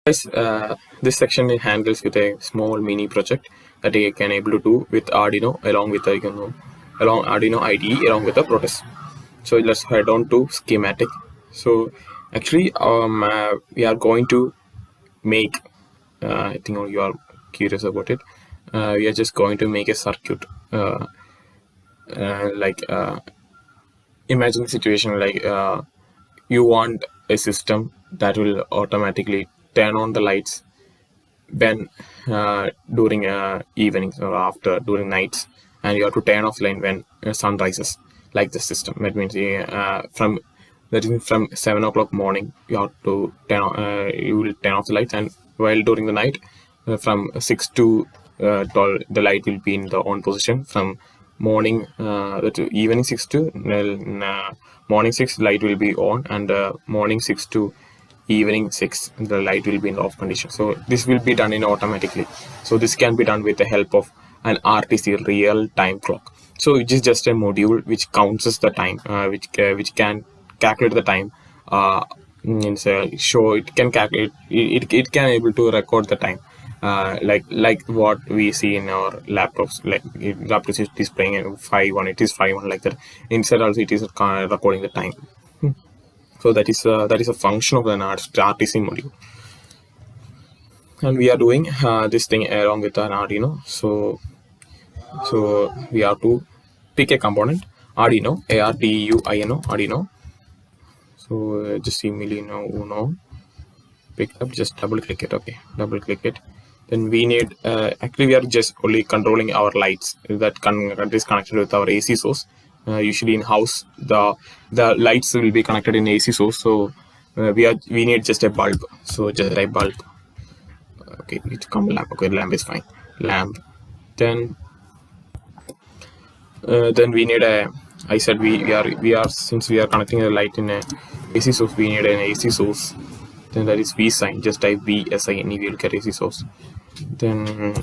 Guys, this section handles with a small mini project that you can able to do with Arduino along with along Arduino IDE along with the Proteus. So let's head on to schematic. So actually, we are going to make. I think you are curious about it. We are just going to make a circuit. Imagine the situation like you want a system that will automatically turn on the lights when during evenings or after during nights, and you have to turn off line when sun rises, like the system. That means from 7 o'clock morning you have to you will turn off the lights, and while during the night from 6 to 12 the light will be in the on position. From morning to evening 6 to morning 6 light will be on, and morning 6 to evening 6 the light will be in the off condition. So this will be done in automatically. So this can be done with the help of an RTC, real time clock. So it is just a module which counts the time, which can calculate the time. Show it can calculate it can able to record the time, like what we see in our laptops. Like laptops is displaying 5:1, it is 5:1 like that. Inside also it is recording the time. So that is a function of an RTC module, and we are doing this thing along with an Arduino. So we have to pick a component, Arduino, Arduino. So just simply Uno, pick up, just double click it. Okay, double click it. Then we need actually we are just only controlling our lights that is connected with our AC source. Usually in house the lights will be connected in AC source. So we need just a bulb. So just a bulb. Okay, need to come lamp. Okay, lamp is fine. Lamp. Then we need a. I said we are since we are connecting a light in a AC source, we need an AC source. Then that is V sign. Just type VSIN. You will get AC source. Then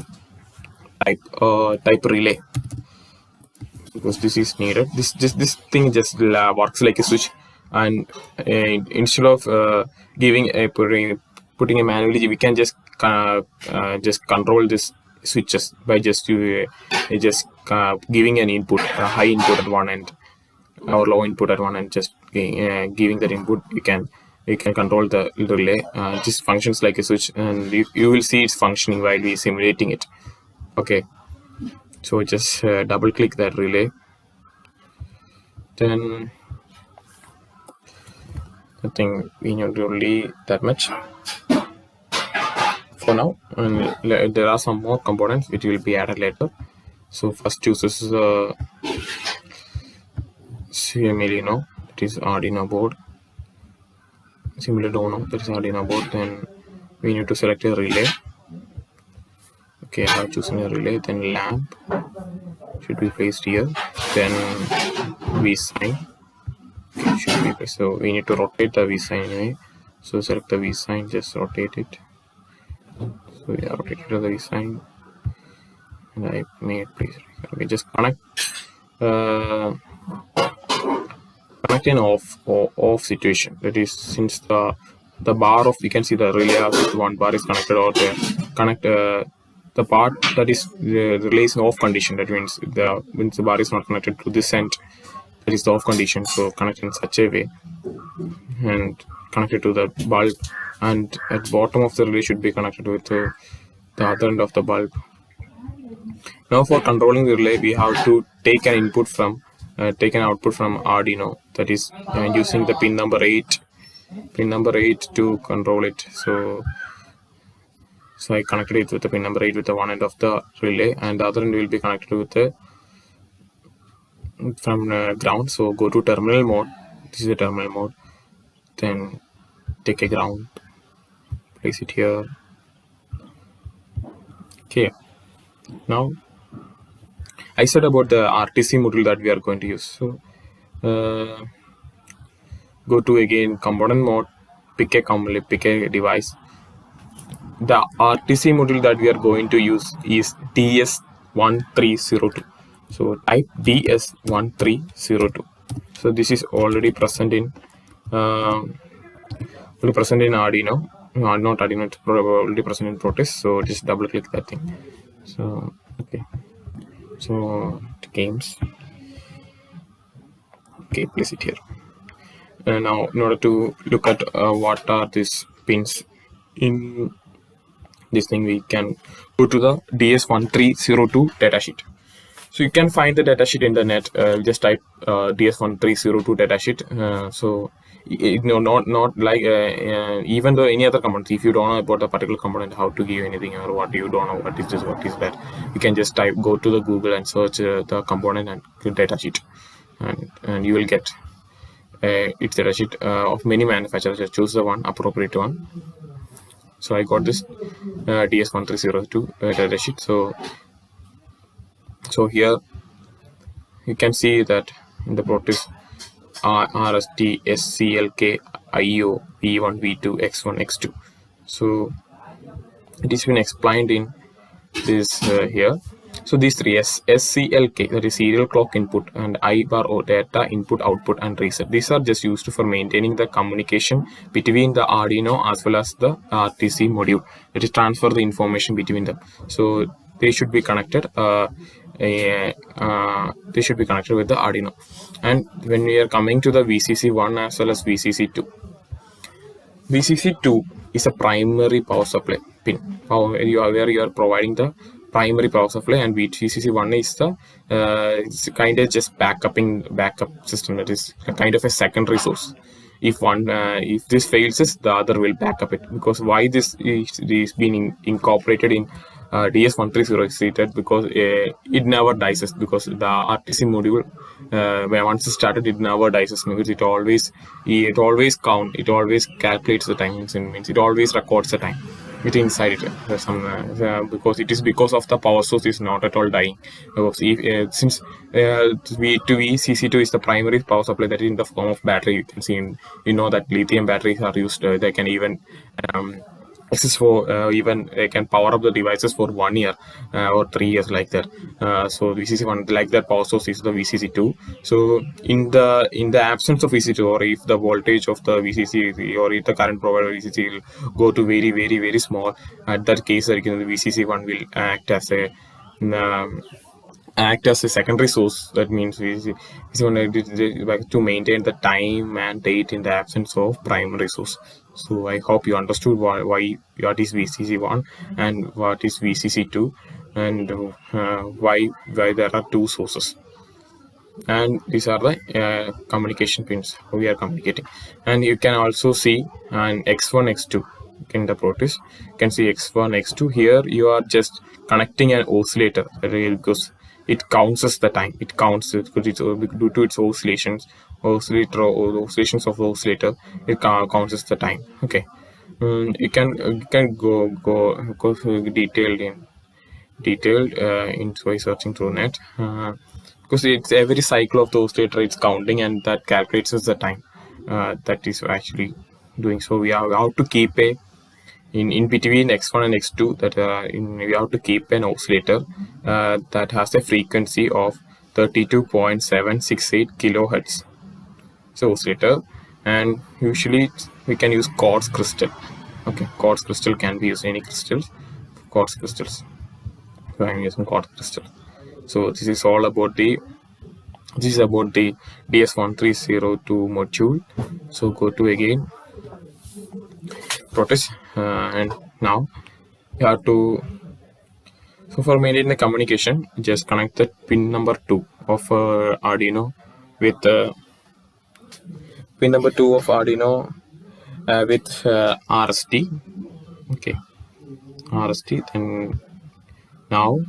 type relay, because this is needed. This thing just works like a switch, and instead of putting a manually, we can just control this switches by just giving an input, a high input at one end or low input at one end. Just giving that input, you can control the relay. This functions like a switch, and you will see it's functioning while we simulating it. Okay, so just double click that relay. Then I think we need only that much for now, and there are some more components which will be added later. So first chooses CML, that is Arduino board. Similar Arduino, that is Arduino board. Then we need to select a relay. Okay, I have chosen a relay. Then lamp should be placed here. Then V sign. Okay, should be placed. So we need to rotate the V sign anyway. So select the V sign, just rotate it. So we are rotated to the V sign, and I made place. Okay, just connect in off situation. That is, since the bar of, you can see the relay with one bar is connected, or the part that is the relay is in off condition. That means the bar is not connected to this end, that is the off condition. So connect in such a way and connect it to the bulb, and at bottom of the relay should be connected with the other end of the bulb. Now for controlling the relay, we have to take an output from Arduino, that is using the pin number 8 to control it. So I connected it with the pin number 8 with the one end of the relay, and the other end will be connected with from ground. So go to terminal mode. This is the terminal mode. Then take a ground, place it here. Okay, now I said about the RTC module that we are going to use. So go to again component mode, pick a device. The RTC module that we are going to use is DS1302. So type DS1302. So this is already present in Arduino. not Arduino, it's probably present in Proteus. So just double click that thing. So okay, so games. Okay, place it here. And now in order to look at what are these pins in this thing, we can go to the DS1302 datasheet. So you can find the datasheet in the net. Just type DS1302 datasheet. So not like even though any other components, if you don't know about the particular component, how to give anything, or what you don't know, what is this, what is that, you can just go to the Google and search the component and datasheet, and you will get its datasheet of many manufacturers. Just choose the one appropriate one. So I got this DS1302 datasheet. So here you can see that in the Proteus RST, SCLK, IO, V1, V2, X1, X2. So it has been explained in this here. So these three, SCLK, that is serial clock input, and I bar or data input, output, and reset. These are just used for maintaining the communication between the Arduino as well as the RTC module. It is transfer the information between them. So they should be connected. They should be connected with the Arduino. And when we are coming to the VCC1 as well as VCC2, VCC2 is a primary power supply pin, where you are providing the primary power supply, and VCC1 is the it's kind of just backup system, that is kind of a secondary source. If this fails, the other will back up it. Because why this is being incorporated in DS1302 is because it never dies, because the RTC module, when once it started, it never dies, because it always calculates the time. Means it always records the time. It inside it because it is because of the power source is not at all dying. Because since VCC2 is the primary power supply, that is in the form of battery. You can see that lithium batteries are used. They can even exist for even they can power up the devices for 1 year or 3 years, like that. So VCC1, like that power source, is the VCC2. So in the absence of VCC2, or if the voltage of the VCC, or if the current provider VCC will go to very, very, very small, at that case, the VCC1 will act as a secondary source. That means to maintain the time and date in the absence of primary source. So I hope you understood why what is VCC1 and what is VCC2, and why there are two sources. And these are the communication pins, how we are communicating. And you can also see an X1, X2 in the Proteus. You can see X1, X2. Here you are just connecting an oscillator, because it counts the time. It counts it because it's due to its oscillations or the oscillations of the oscillator. It counts the time. Okay. You can go detailed by searching through net, because it's every cycle of the oscillator it's counting, and that calculates the time that is actually doing. So we have to keep in between X1 and X2, that we have to keep an oscillator that has a frequency of 32.768 kilohertz. So oscillator, and usually we can use quartz crystal. Okay, quartz crystal can be used, any crystals, quartz crystals. So I'm using quartz crystal. So this is all about the DS1302 module. So go to again Proteus, and now you have to. So for maintaining the communication, just connect the pin number 2 of Arduino with pin number 2 of Arduino with RST. Okay, RST. Then now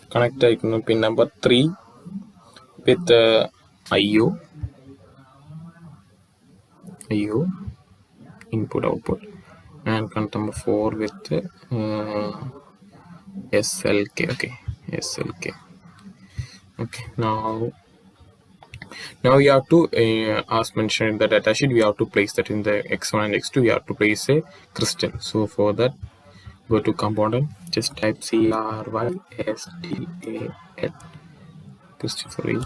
connect the pin number 3 with IO input output, and connect number 4 with SLK. Okay, SLK. Okay, now we have to as mentioned in the datasheet, we have to place that in the X1 and X2. We have to place a crystal. So for that, go to component, just type crystal crystal,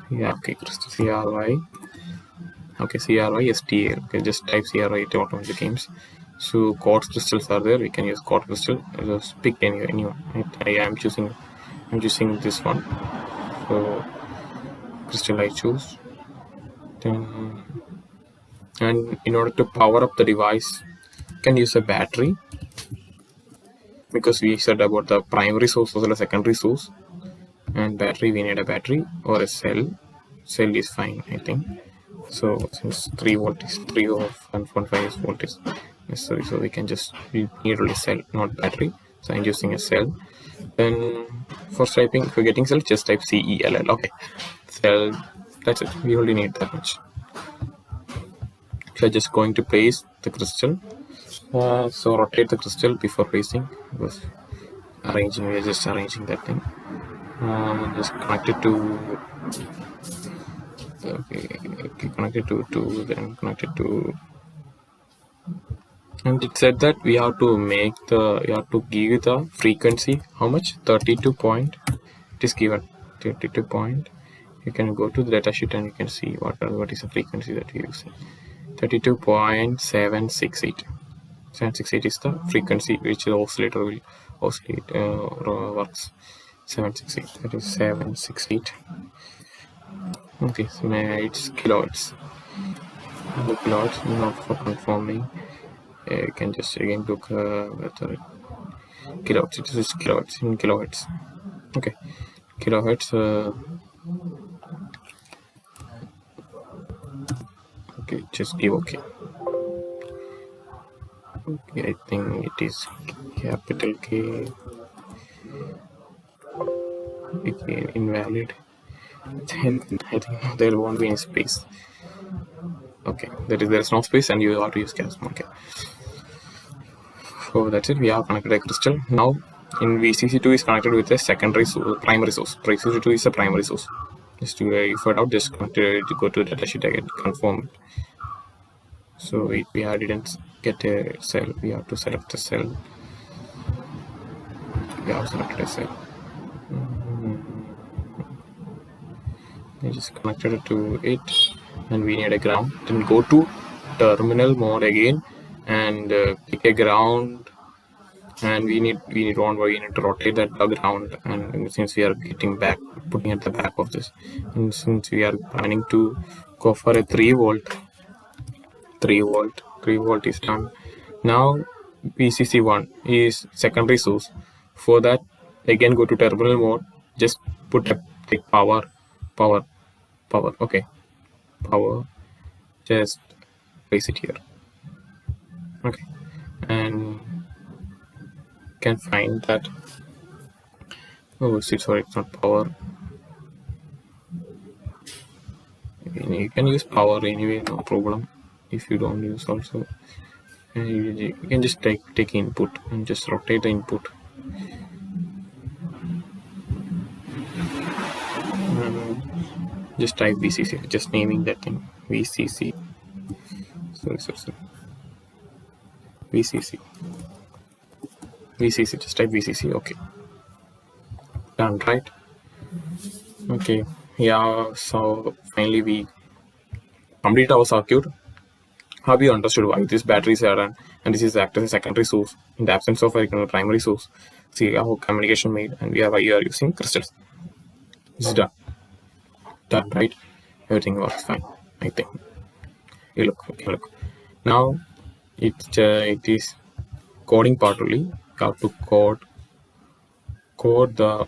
yeah, okay, crystal Okay, CRYSTAL. Okay, just type CRY, it automatically comes. So quartz crystals are there. We can use quartz crystal. Just pick anyone. I'm choosing this one. So crystal I choose. Then, and in order to power up the device, you can use a battery, because we said about the primary source as well as secondary source. And battery, we need a battery or a cell. Cell is fine, I think. So since 3 volt is 3 or 1.5 volt is necessary, so we need only cell, not battery. So I'm using a cell. Then for typing, for getting cell, just type CELL. Okay, cell. That's it. We only need that much. So I'm just going to place the crystal. So rotate the crystal before placing. Because arranging, we are just arranging that thing. Just connect it to. Okay, connected to 2, then connected to, and it said that we have to give the frequency. How much? 32 point. It is given 32 point. You can go to the datasheet and you can see what is the frequency that we are using. 32.768. 768 is the frequency which the oscillator will oscillate works. 768. That is 768. Okay, so it's kilohertz. The kilohertz, not for conforming. You can just again look whether kilohertz. It is kilohertz in kilohertz. Okay, kilohertz. Okay, just give OK. Okay, I think it is capital K. Okay, invalid. Then I think there won't be any space. Okay, there's no space, and you have to use gas. Okay. So that's it. We have connected a crystal. Now in VCC2 is connected with a secondary source, primary source. VCC2 is a primary source. Just to verify it out, just connect it, go to datasheet again, confirm it. So we didn't get a cell. We have to select a cell. We have selected a cell. We just connected it to it, and we need a ground. Then go to terminal mode again and pick a ground. And we need to rotate that ground. And since we are putting at the back of this, and since we are planning to go for a 3 volt is done. Now VCC1 is secondary source. For that, again go to terminal mode. Just take power. Okay, power. Just place it here. Okay, and can find that. Oh, sorry, it's not power. You can use power anyway, no problem. If you don't use also, you can just take input and just rotate the input. Just type VCC, just naming that thing VCC. Sorry. VCC, just type VCC. Okay, done, right? Okay, yeah, so finally we complete our circuit. Have you understood why these batteries are done, and this is acted as a secondary source in the absence of a primary source? See how communication made, and we are using crystals. This is done, right? Everything works fine, I think. You look. Now it is coding part only. You have to code the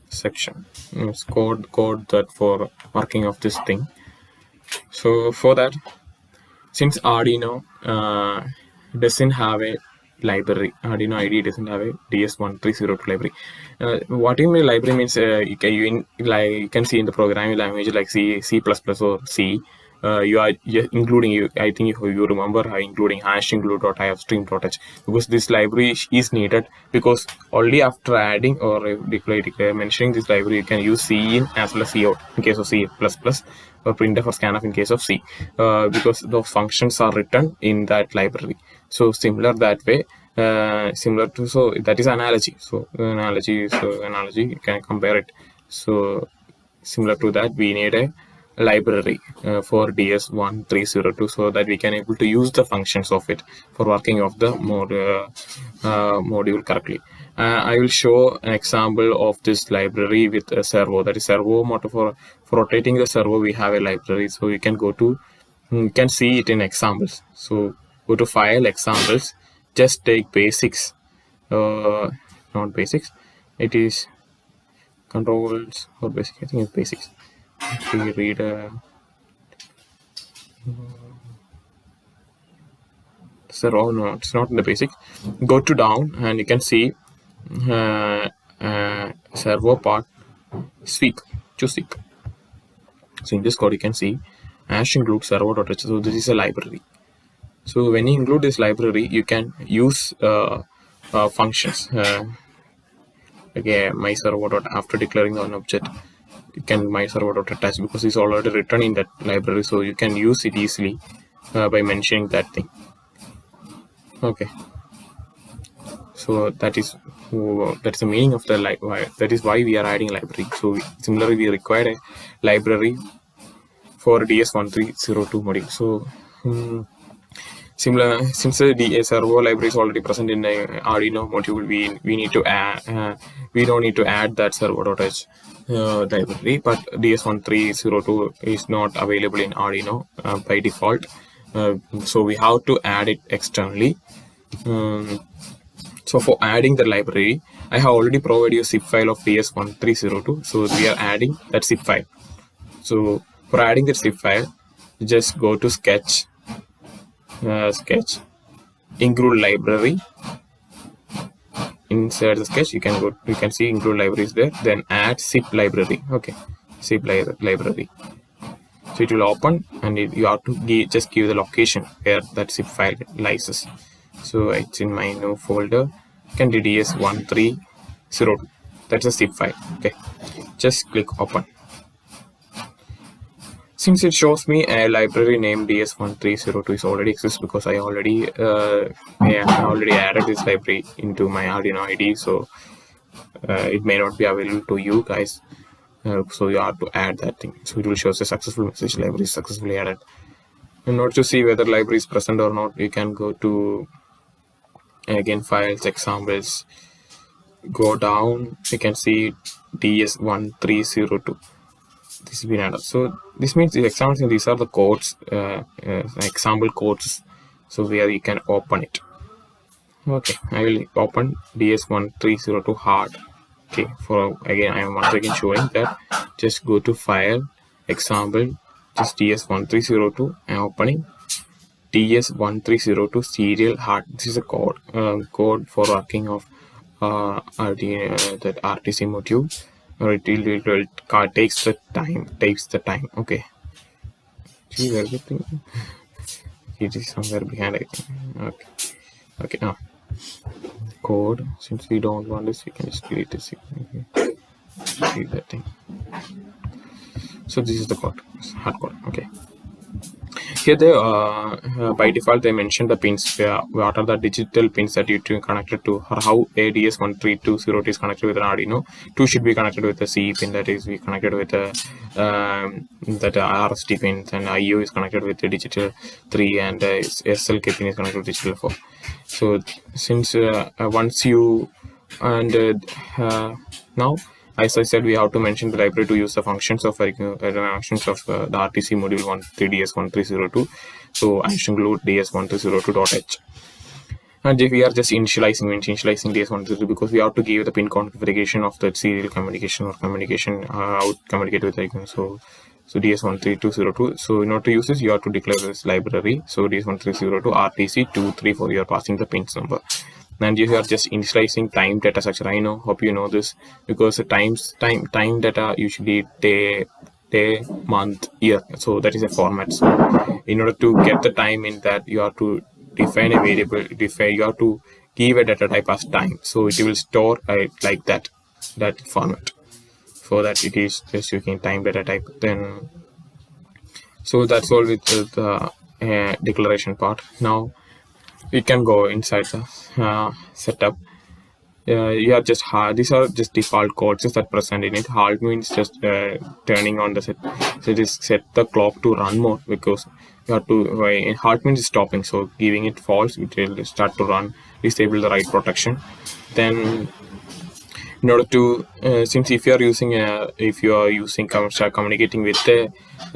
section. It's code that for working of this thing. So for that, since Arduino doesn't have a library, Arduino IDE doesn't have a DS1302 library. What in the library means, you can see in the programming language like C, C++ or C. You are including, I think if you remember, including hash include .i stream.h, because this library is needed, because only after adding or mentioning this library you can use C in as well as C out in case of C++, or printf or scanf in case of C, because those functions are written in that library. So similar that way, so that is analogy. So analogy, you can compare it. So similar to that, we need a library for DS1302 so that we can able to use the functions of it for working of the module correctly. I will show an example of this library with a servo, that is servo motor. For rotating the servo we have a library, so you can go to, you can see it in examples. So go to file, examples, just take basics, not basics, it is controls or basic, I think it's basics. We read servo, no, it's not in the basic. Go to down and you can see servo part, sweep, choose sweep. So in this code you can see #include servo.h. So this is a library. So when you include this library, you can use functions. Okay, my servo. After declaring an object, you can my servo.attach because it's already written in that library. So you can use it easily by mentioning that thing. Okay. So that is the meaning of the library. That is why we are adding library. So similarly, we require a library for DS1302 module. So similar, since the servo library is already present in the Arduino module, we need to add. We don't need to add that servo.h library, but DS1302 is not available in Arduino by default. So we have to add it externally. So for adding the library, I have already provided you a zip file of DS1302. So we are adding that zip file. So for adding the zip file, just go to sketch, include library. Inside the sketch, you can see include libraries there. Then add zip library. Okay, zip library. So it will open, and you have to just give the location where that zip file lies. So it's in my new folder. You can do DS1302. That's a zip file. Okay, just click open. Since it shows me a library named DS1302 is already exists because I already added this library into my Arduino IDE, so it may not be available to you guys. So you have to add that thing. So it will show a successful message, library is successfully added. In order to see whether library is present or not, you can go to again files, examples, go down, you can see DS1302. This has been added. So this means the examples, these are the codes, example codes, so where you can open it. Okay, I will open DS1302 hard. Okay, for again I am once again showing that just go to file, example, just DS1302. I am opening DS1302 serial hard. This is a code for working of that RTC module. It takes the time. Okay, see everything. It is somewhere behind, I think. Okay, now code. Since we don't want this, we can just delete this. Okay. See that thing. So this is the code, hard code. Okay. Here they by default they mention the pins. What are the digital pins that you connected to, or how a DS1302 is connected with an Arduino. 2 should be connected with the C pin, that is we connected with the that RST pins, and IO is connected with the digital 3, and SLK pin is connected with digital 4. So since once you now, as I said, we have to mention the library to use the functions of the RTC module 13DS1302. So I should include DS1302.h. And we are just initializing DS1302 because we have to give the pin configuration of the serial communication or communication out communicate with the icon. So DS1302. So in order to use this, you have to declare this library. So DS1302 RTC234. You are passing the pins number. And you are just initializing time data structure. I know, hope you know this, because the time data usually day, month, year. So that is a format. So in order to get the time in that, you have to define a variable. You have to give a data type as time. So it will store like that format. For that, it is just using time data type. Then, so that's all with the declaration part. Now we can go inside the setup. you are just these are just default codes that present in it. Halt means just turning on the set. So it is set the clock to run mode, because you have to halt means stopping. So giving it false, it will start to run. Disable the write protection. Then in order to since if you are using communicating with a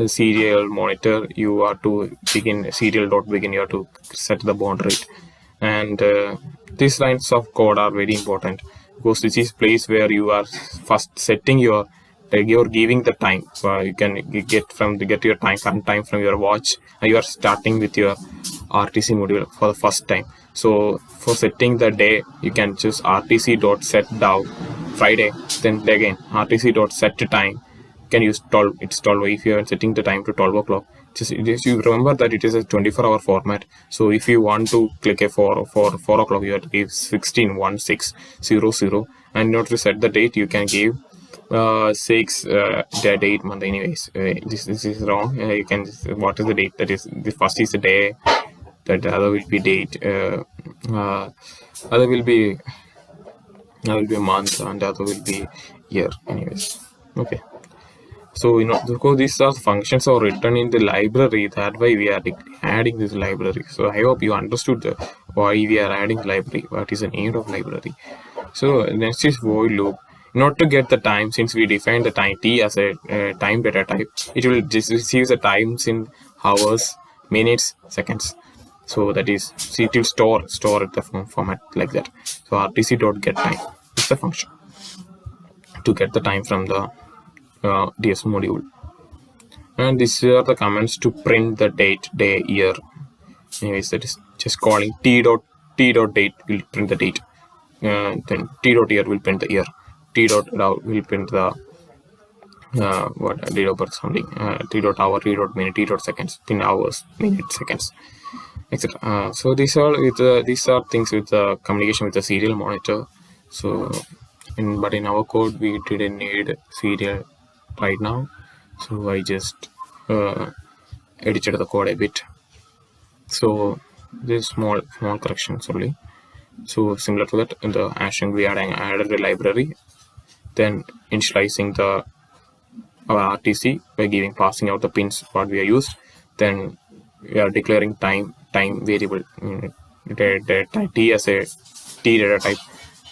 serial monitor, you have to begin serial dot begin. You have to set the baud rate, and these lines of code are very important, because this is place where you are first setting you're giving the time. You can get your current time from your watch, and you are starting with your RTC module for the first time. So for setting the day, you can choose RTC dot set down Friday, then again RTC dot set time. You can use 12. It's 12 if you are setting the time to 12 o'clock. Just you remember that it is a 24-hour format. So if you want to click a 4 o'clock, you have to give 16:16:00, and in order to set the date, you can give 6 the date month. Anyways, this is wrong. You can what is the date? That is the first is the day, that the other will be date, other will be a month, and the other will be year. Anyways, okay. So because these are functions are written in the library, that why we are adding this library. So I hope you understood why we are adding library, what is the need of library. So next is void loop. In order to get the time, since we define the time t as a time data type, it will just receive the times in hours, minutes, seconds. So that is, it will store at the format like that. So RTC dot get time is the function to get the time from the DS module, and these are the commands to print the date, day, year. Anyways, that is just calling t dot date will print the date, then t dot year will print the year, t dot will print the what date of birth something, t dot hour, t dot minute, t dot seconds, pin hours, minute, seconds, etc. So these are things with the communication with the serial monitor. So but in our code we didn't need serial right now, so I just edited the code a bit. So this small corrections only. So similar to that, in the action we added a library, then initializing the RTC by passing out the pins what we are used. Then we are declaring time variable, the t as a t data type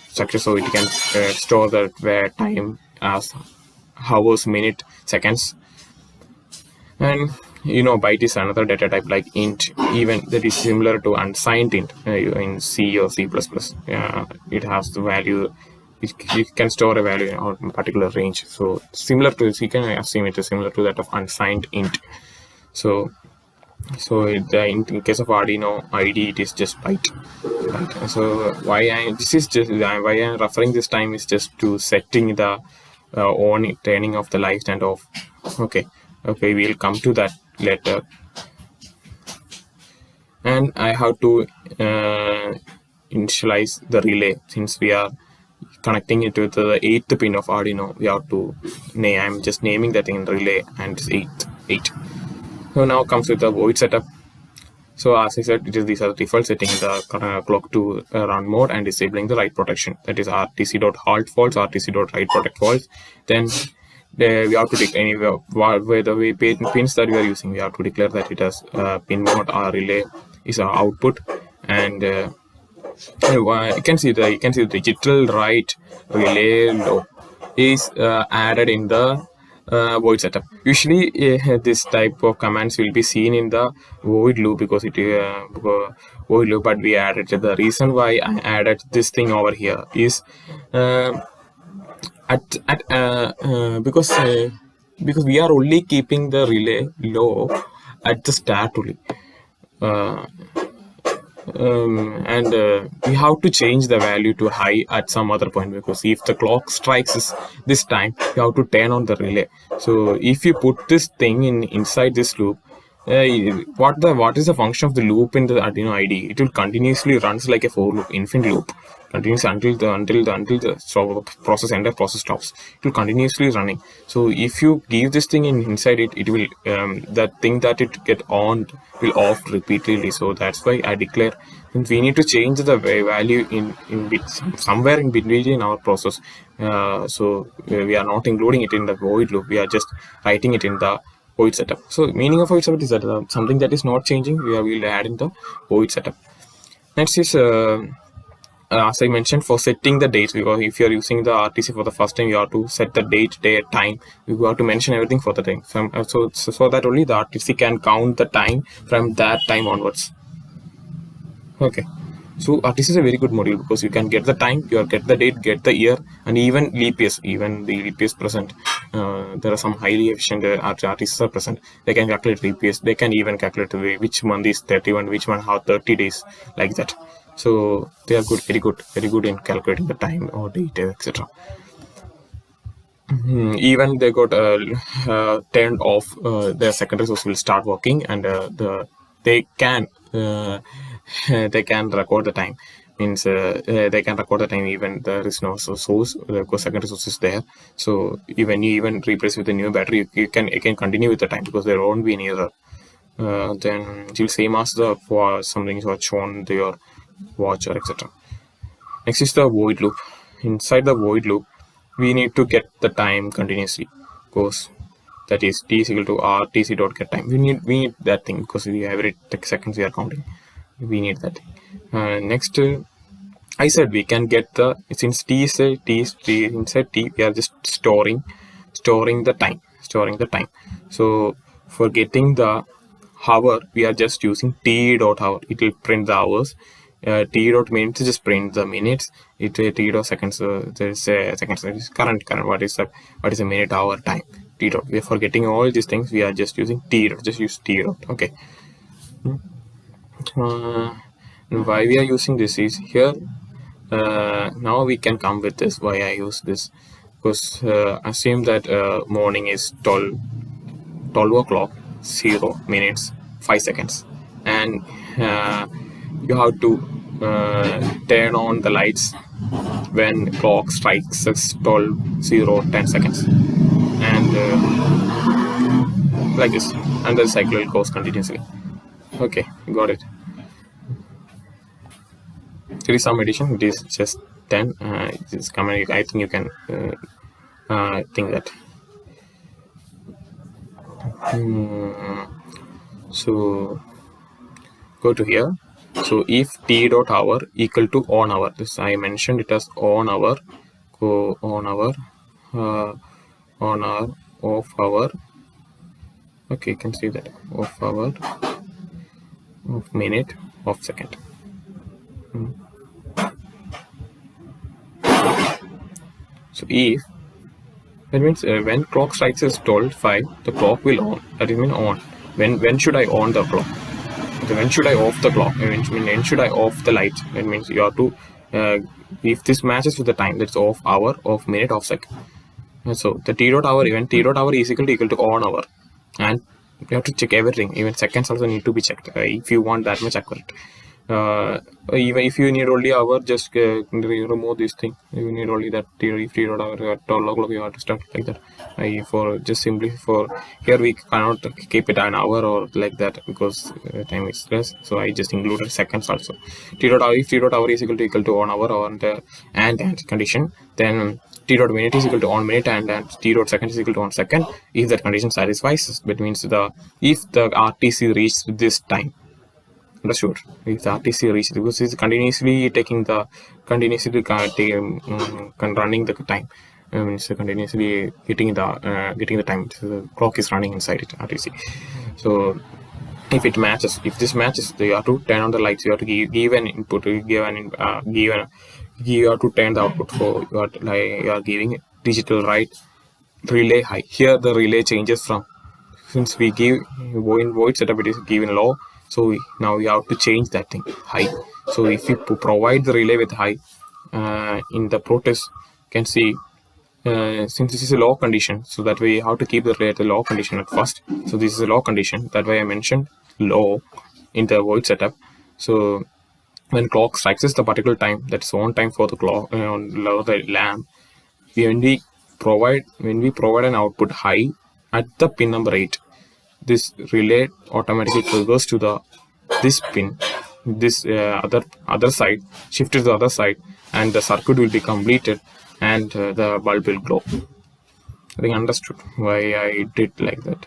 structure, so it can store the time as hours, minute, seconds. And byte is another data type like int, even that is similar to unsigned int in C or C++. It has the value, it can store a value in a particular range. So similar to this, you can assume it is similar to that of unsigned int. So in case of Arduino ID, it is just byte. Right? So why I'm referring this time is just to setting the on turning off the lights and off. Okay, we'll come to that later. And I have to initialize the relay, since we are connecting it to the 8th pin of Arduino. We have to name. I'm just naming that in relay, and it's 8. So now comes with the void setup. So as I said, these are the default setting, the clock to run mode, and disabling the write protection. That is RTC.halt false, RTC.write protect false. Then we have to declare the pins that we are using. We have to declare that it has pin mode or relay is our output, and you can see the digital write relay low is added in the void setup. Usually this type of commands will be seen in the void loop, because it void loop, but we added the reason why I added this thing over here is because we are only keeping the relay low at the start only, and we have to change the value to high at some other point, because if the clock strikes this time, you have to turn on the relay. So if you put this thing inside this loop, what is the function of the loop in the Arduino IDE? It will continuously runs like a for loop, infinite loop, continues until the process entire process stops. It will continuously running. So if you give this thing inside it, it will that thing that it get on will off repeatedly. So that's why I declare, since we need to change the value somewhere in between in our process. So we are not including it in the void loop. We are just writing it in the void setup. So meaning of void setup is that something that is not changing, we will add in the void setup. Next is as I mentioned, for setting the dates, because if you are using the RTC for the first time, you have to set the date, day, time. You have to mention everything for the time. So that only the RTC can count the time from that time onwards. Okay. So RTC is a very good module because you can get the time, you get the date, get the year, and even leap years, even the leap years present. There are some highly efficient RTCs are present. They can calculate leap years. They can even calculate which month is 31, which month have 30 days, like that. So they are good, very good in calculating the time or date, etc. Even they got turned off. Their secondary source will start working, and they can they can record the time. Means they can record the time even there is no source, because secondary source is there. So even you replace with a new battery, you can continue with the time because there won't be any error. Then it will same as the for something which on your watch or etc. Next is the void loop. Inside the void loop, we need to get the time continuously, because that is t is equal to RTC dot get time. We need that thing because we every seconds we are counting. We need that. Next, I said we can get the, since t is inside t, we are just storing the time. So for getting the hour, we are just using t dot hour. It will print the hours. T dot minutes just print the minutes. T dot seconds. There is a seconds. There is current. What is a minute, hour, time? T dot. We are forgetting all these things. We are just using t dot. Just use t dot. Okay. Why we are using this is here. Now we can come with this. Why I use this? Because assume that morning is 12 o'clock, 0 minutes, 5 seconds, and you have to turn on the lights when clock strikes 12, 0, 10 seconds, and like this, and the cycle will goes continuously. Okay, you got it. There is some addition. It is just 10. It is coming. I think you can think that. So go to here. So if t dot hour equal to on hour, this I mentioned it as on hour. Go on hour, off hour. Okay, you can see that off hour, off minute, off second. So if that means when clock strikes is 12:05, the clock will on. That is mean on. When should I on the clock? Okay, when should I off the clock? When should I off the light? That means you have to if this matches with the time, that's off hour, off minute, off second. So the t dot hour, even t dot hour is equal to on hour, and you have to check everything. Even seconds also need to be checked if you want that much accurate. Even if you need only hour, just remove this thing. You need only that t dot hour at 12 o'clock. You have to start like that. For just simply for here we cannot keep it an hour or like that because time is less. So I just included seconds also. T dot hour, if t dot hour is equal to 1 hour or and condition, then t dot minute is equal to 1 minute and t dot second is equal to 1 second. If that condition satisfies, that means if the RTC reaches this time. Understood. If the RTC reaches, because it's continuously running the time. It's continuously getting the time. So the clock is running inside it, RTC. So if it matches, if this matches, you have to turn on the lights. You have to give an input. You have to turn the output for you are giving digital right relay high. Here the relay changes from, since we give in void setup, it is given low. So now you have to change that thing high. So if you provide the relay with high in the Proteus, you can see since this is a low condition, so that way how to keep the relay at the low condition at first. So this is a low condition, that way I mentioned low in the void setup. So when clock strikes the particular time, that's on time for the clock, lower the lamp. When we provide an output high at the pin number 8, this relay automatically triggers to the this pin, this other side, shifted to the other side, and the circuit will be completed, and the bulb will glow. I think understood why I did like that.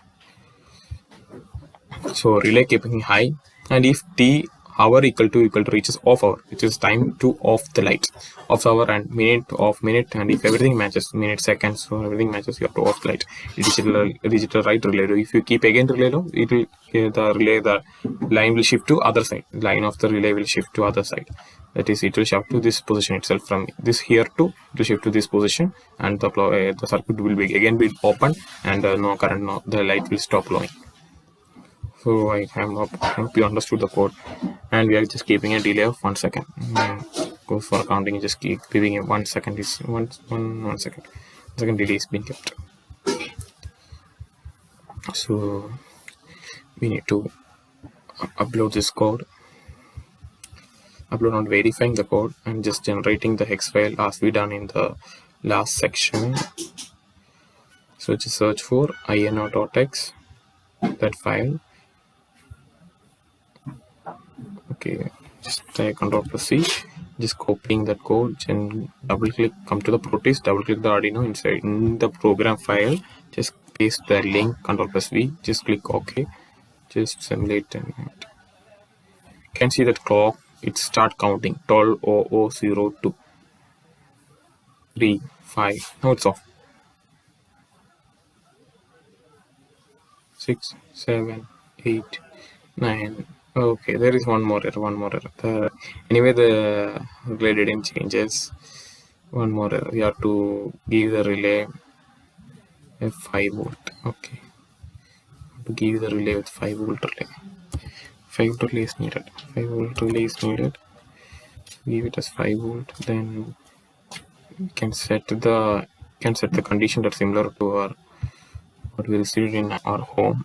So relay keeping high, and if t hour equal to reaches off hour, which is time to off the light, off hour and minute off minute, and if everything matches minute seconds, so everything matches, you have to off the light. Digital right relay low. If you keep again relay low, it will the line will shift to other side. Line of the relay will shift to other side. That is, it will shift to this position itself. From this here to it will shift to this position, and the circuit will be open, and no current, the light will stop glowing. So I hope you understood the code, and we are just keeping a delay of 1 second. Go for counting, just keep giving it 1 second. Is one second. 1 second delay is being kept. So we need to upload this code. Upload on verifying the code and just generating the hex file as we done in the last section. So just search for ino.x, that file. Okay, just Ctrl+C, just copying that code, and double click, come to the Proteus, double click the Arduino inside in the program file, just paste the link, Ctrl+V, just click OK, just simulate, and you can see that clock, it start counting 12:00:02, 3, 5, now it's off, 6, 7, 8, 9. Okay, there is one more error. Anyway, the relay didn't changes. One more error. You have to give the relay a 5 volt. Okay, to give the relay with 5 volt relay. 5 volt relay is needed. 5 volt relay is needed. Give it as 5 volt. Then you can set the condition that's similar to what we received in our home.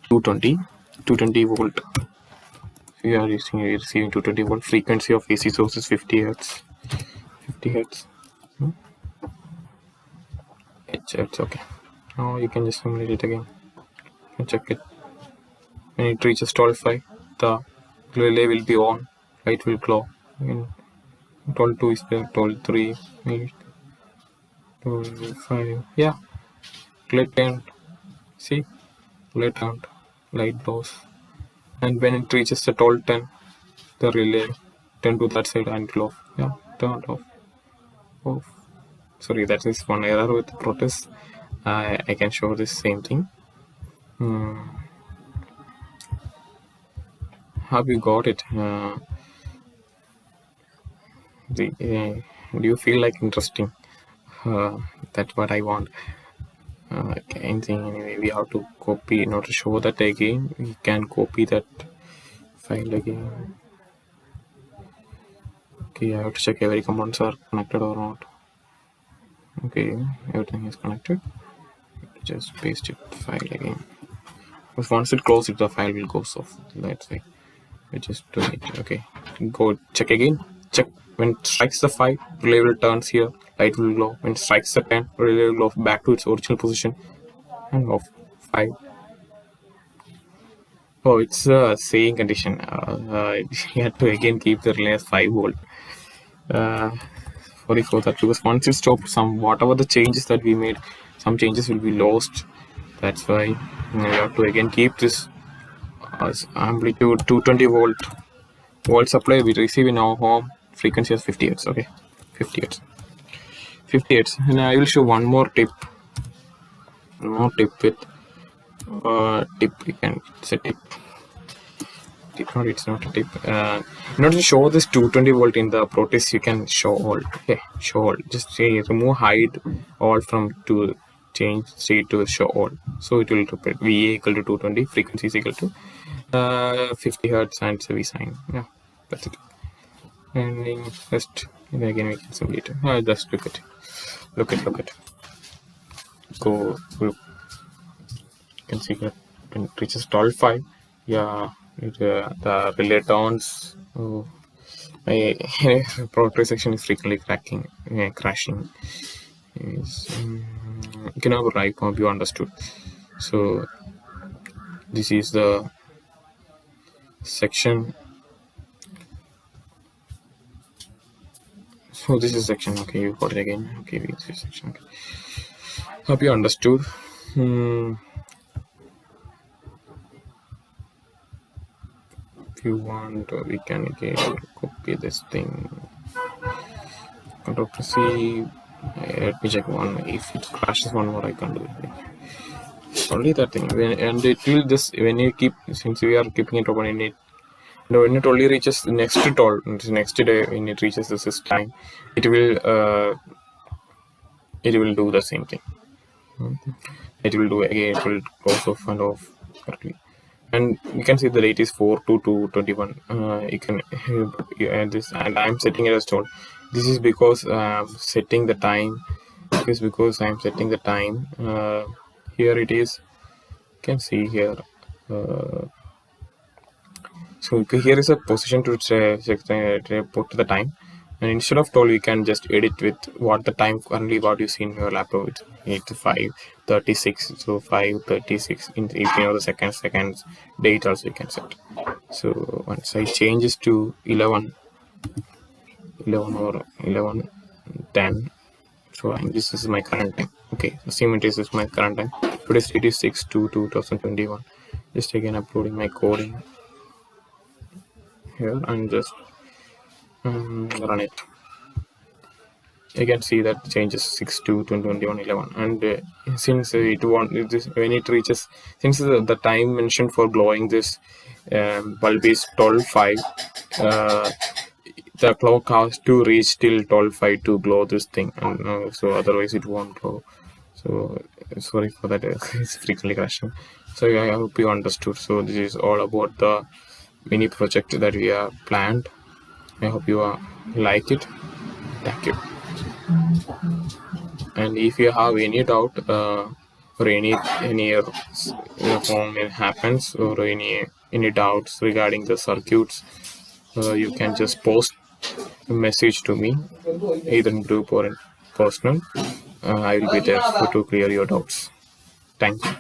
220 volt. We are receiving 220 volt. Frequency of AC source is 50 hertz. 50 hertz. It's okay. Now you can just simulate it again. You can check it. When it reaches 12.5, the relay will be on. Light will glow. 12.2 is there. 12.3. 12.5. Yeah. Light turned. See. Light turned. Light glows. And when it reaches the 12.10, the relay turn to that side and glow. Yeah, turned off. Sorry, that is one error with Proteus. I can show this same thing. Have you got it? Do you feel like interesting? That's what I want. Anyway, we have to copy in order to show that again. We can copy that file again. Okay, I have to check every components are connected or not. Okay, everything is connected. Just paste it file again. Because once it closes, the file will go off. That's why we just do it. Okay, go check again. Check when it strikes the 5, relay will turns here, light will glow. When it strikes the 10, relay will glow back to its original position and off. 5. Oh, it's a saying condition. You have to again keep the relay as 5 volt. Sorry for that, because once you stop whatever the changes that we made, some changes will be lost. That's why you have to again keep this as amplitude 220 volt supply we receive in our home. Frequency is 50 hertz. Okay, 50 hertz. And I will show one more tip. With tip. You can set it. It's not a tip. In order to show this 220 volt in the Proteus, you can show all. Okay, show all. Just say remove hide all from to change state to show all. So it will repeat VA equal to 220, frequency is equal to 50 hertz, and so we sign. Yeah, that's it. And just again we can simulate it. Just look at it. look it. Go. You can see that when it reaches 12.5, yeah, the relay turns. Oh, my Proteus section is frequently crashing. You can have a right hope you understood. So this is the section. So this is section. Okay, you got it again. Okay, this is section. Okay. Hope you understood. If you want, we can again copy this thing. Control C. Let me check one. If it crashes one more, I can do it. Only that thing, and it will just when you keep, since we are keeping it open in it. No, when it only reaches the next day, when it reaches the system, it will do the same thing. It will do again. It will close off and off correctly. And you can see the date is 4/2/21. You can add this, and I'm setting it as told. This is because setting the time. This is because I'm setting the time. Here it is. You can see here. So here is a position to put the time, and instead of told, we can just edit with what the time currently what you see in your laptop. It's 5:36, so 5:36. If you know the seconds, date also you can set. So once I changes to 11 or 11:10, so this is my current time. Okay, assume this is my current time. Today's date is 6/2/2021. Just again uploading my coding here and just run it. You can see that changes 6/2/2021 and since it won't this when it reaches, since the time mentioned for glowing this bulb is 12.5, the clock has to reach till 12.5 to glow this thing, and so otherwise it won't glow. So sorry for that. It's frequently crashing. So I hope you understood. So this is all about the mini project that we have planned. I hope you like it. Thank you. And if you have any doubt or any form it happens, or any doubts regarding the circuits, you can just post a message to me, either in group or in personal. I will be there to clear your doubts. Thank you.